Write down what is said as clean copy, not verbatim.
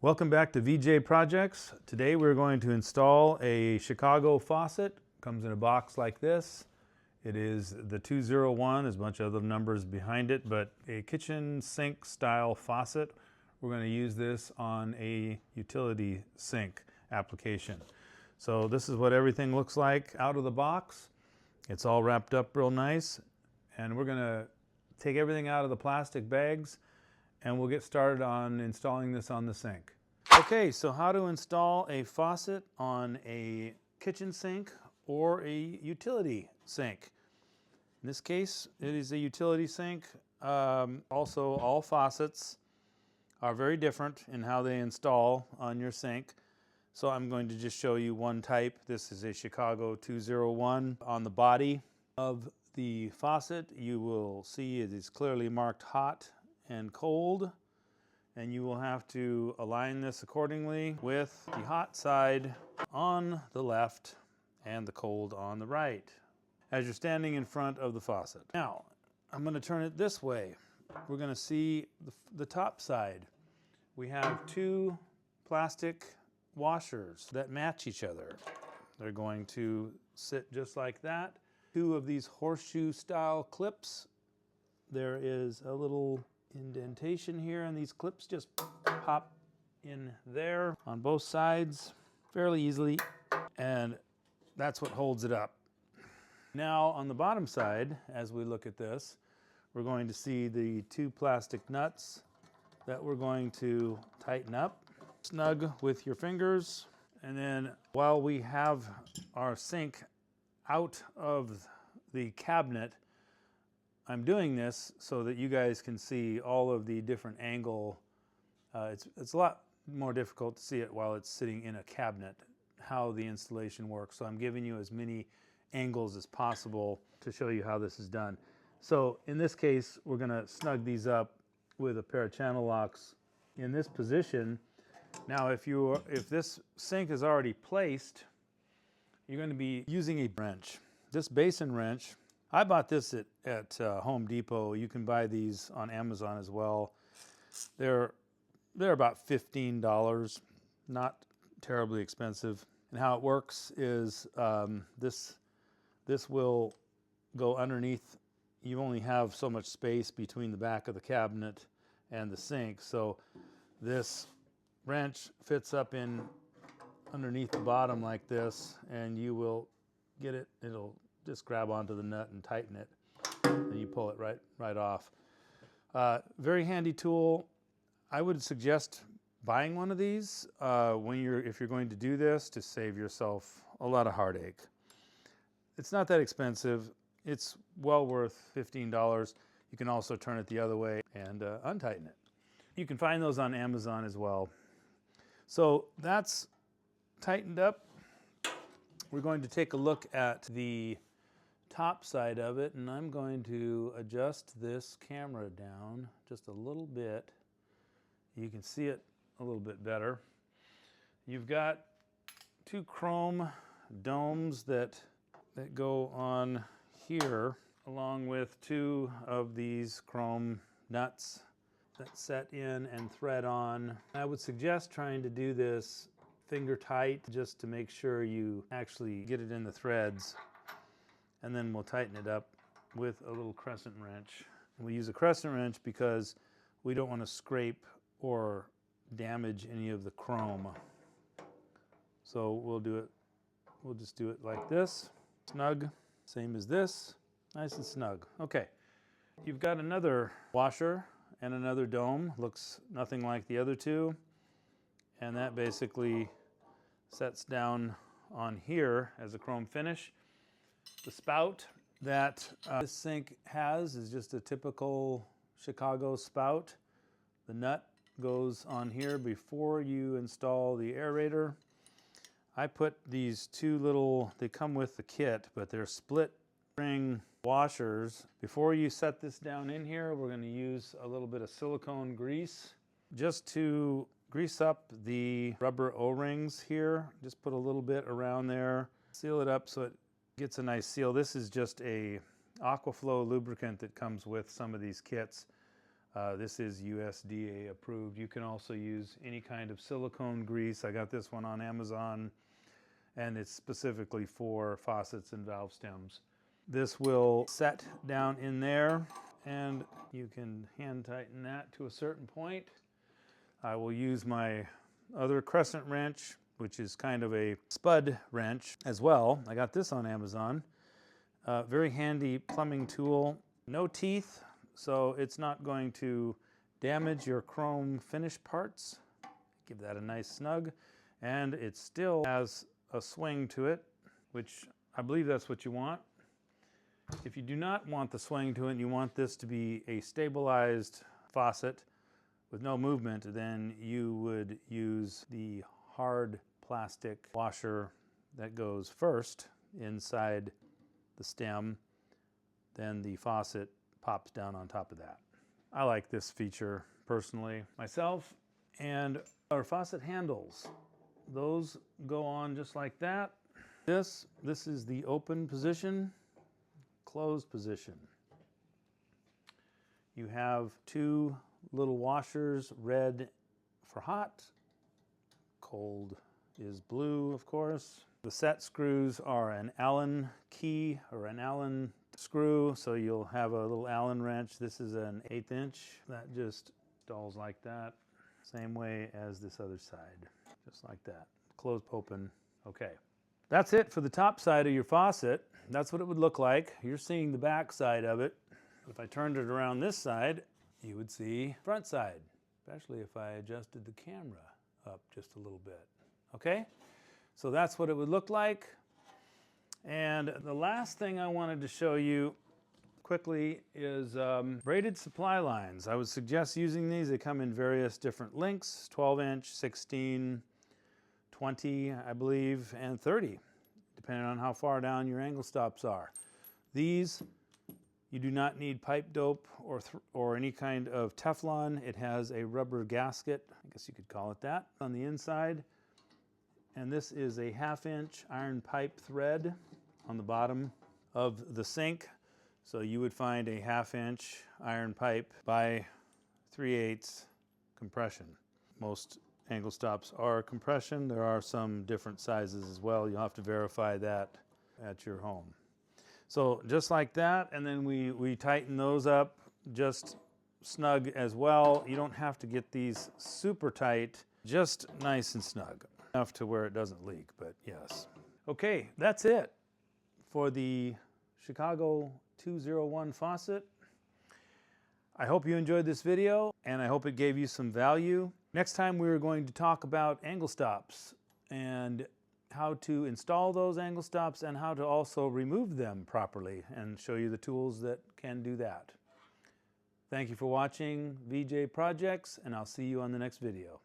Welcome back to VJ Projects. Today we're going to install a Chicago faucet. Comes in a box like this. It is the 201, there's a bunch of other numbers behind it, but a kitchen sink style faucet. We're going to use this on a utility sink application. So this is what everything looks like out of the box. It's all wrapped up real nice, and we're going to take everything out of the plastic bags and we'll get started on installing this on the sink. Okay, so how to install a faucet on a kitchen sink or a utility sink. In this case, it is a utility sink. Also, all faucets are very different in how they install on your sink. So I'm going to just show you one type. This is a Chicago 201. On the body of the faucet, you will see it is clearly marked hot and cold, and you will have to align this accordingly with the hot side on the left and the cold on the right as you're standing in front of the faucet. Now I'm going to turn it this way. We're going to see the top side. We have two plastic washers that match each other. They're going to sit just like that. Two of these horseshoe style clips. There is a little indentation here, and these clips just pop in there on both sides fairly easily, and that's what holds it up. Now on the bottom side, as we look at this, we're going to see the two plastic nuts that we're going to tighten up. Snug with your fingers, and then while we have our sink out of the cabinet, I'm doing this so that you guys can see all of the different angle. It's a lot more difficult to see it while it's sitting in a cabinet, how the installation works. So I'm giving you as many angles as possible to show you how this is done. So in this case, we're going to snug these up with a pair of channel locks in this position. Now if this sink is already placed, you're going to be using a wrench. This basin wrench, I bought this at Home Depot. You can buy these on Amazon as well. They're about $15, not terribly expensive. And how it works is this will go underneath. You only have so much space between the back of the cabinet and the sink, so this wrench fits up in underneath the bottom like this, and you will get it. It'll just grab onto the nut and tighten it, and you pull it right off. Very handy tool. I would suggest buying one of these if you're going to do this, to save yourself a lot of heartache. It's not that expensive. It's well worth $15. You can also turn it the other way and untighten it. You can find those on Amazon as well. So that's tightened up. We're going to take a look at the top side of it, and I'm going to adjust this camera down just a little bit. You can see it a little bit better. You've got two chrome domes that go on here, along with two of these chrome nuts that set in and thread on. I would suggest trying to do this finger tight, just to make sure you actually get it in the threads, and then we'll tighten it up with a little crescent wrench. We use a crescent wrench because we don't want to scrape or damage any of the chrome. So we'll just do it like this, snug, same as this, nice and snug. Okay, you've got another washer and another dome, looks nothing like the other two, and that basically sets down on here as a chrome finish. The spout that this sink has is just a typical Chicago spout. The nut goes on here before you install the aerator. I put these two little, they come with the kit, but they're split ring washers. Before you set this down in here, we're going to use a little bit of silicone grease just to grease up the rubber O-rings here. Just put a little bit around there, seal it up so it gets a nice seal. This is just a Aquaflow lubricant that comes with some of these kits. This is USDA approved. You can also use any kind of silicone grease. I got this one on Amazon, and it's specifically for faucets and valve stems. This will set down in there, and you can hand tighten that to a certain point. I will use my other crescent wrench, which is kind of a spud wrench as well. I got this on Amazon. Very handy plumbing tool. No teeth, so it's not going to damage your chrome finish parts. Give that a nice snug. And it still has a swing to it, which I believe that's what you want. If you do not want the swing to it and you want this to be a stabilized faucet with no movement, then you would use the hard plastic washer that goes first inside the stem, then the faucet pops down on top of that. I like this feature personally myself. And our faucet handles, those go on just like that. This is the open position, closed position. You have two little washers, red for hot, cold is blue, of course. The set screws are an Allen key or an Allen screw, so you'll have a little Allen wrench. This is an 1/8 inch that just installs like that, same way as this other side, just like that. Close, open, okay. That's it for the top side of your faucet. That's what it would look like. You're seeing the back side of it. If I turned it around this side, you would see front side, especially if I adjusted the camera up just a little bit. Okay, so that's what it would look like. And the last thing I wanted to show you quickly is braided supply lines. I would suggest using these. They come in various different lengths, 12 inch, 16, 20, I believe, and 30, depending on how far down your angle stops are. These, you do not need pipe dope or any kind of Teflon. It has a rubber gasket, I guess you could call it that, on the inside. And this is a 1/2 inch iron pipe thread on the bottom of the sink. So you would find a 1/2 inch iron pipe by 3/8 compression. Most angle stops are compression. There are some different sizes as well. You'll have to verify that at your home. So just like that, and then we tighten those up just snug as well. You don't have to get these super tight, just nice and snug. Enough to where it doesn't leak, but yes. Okay, that's it for the Chicago 201 faucet. I hope you enjoyed this video, and I hope it gave you some value. Next time we're going to talk about angle stops and how to install those angle stops and how to also remove them properly and show you the tools that can do that. Thank you for watching VJ Projects, and I'll see you on the next video.